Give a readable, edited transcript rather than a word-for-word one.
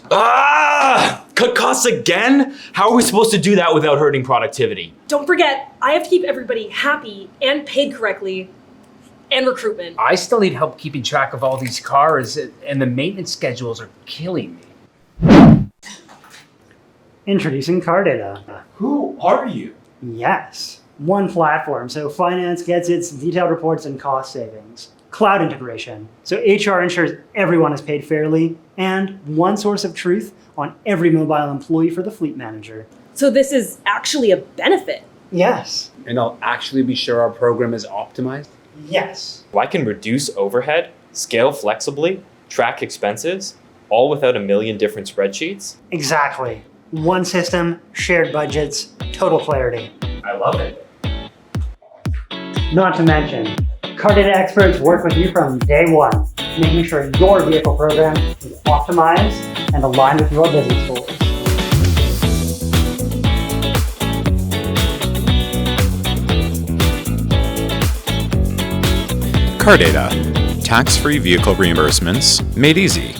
Cut costs again? How are we supposed to do that without hurting productivity? Don't forget, I have to keep everybody happy and paid correctly, and recruitment. I still need help keeping track of all these cars, and the maintenance schedules are killing me. Introducing Cardata. Who are you? Yes, one platform, so finance gets its detailed reports and cost savings. Cloud integration, so HR ensures everyone is paid fairly, and one source of truth on every mobile employee for the fleet manager. So this is actually a benefit. Yes. And I'll actually be sure our program is optimized? Yes. I can reduce overhead, scale flexibly, track expenses, all without a million different spreadsheets? Exactly. One system, shared budgets, total clarity. I love it. Not to mention, Cardata experts work with you from day one, making sure your vehicle program is optimized and aligned with your business goals. Cardata, tax-free vehicle reimbursements made easy.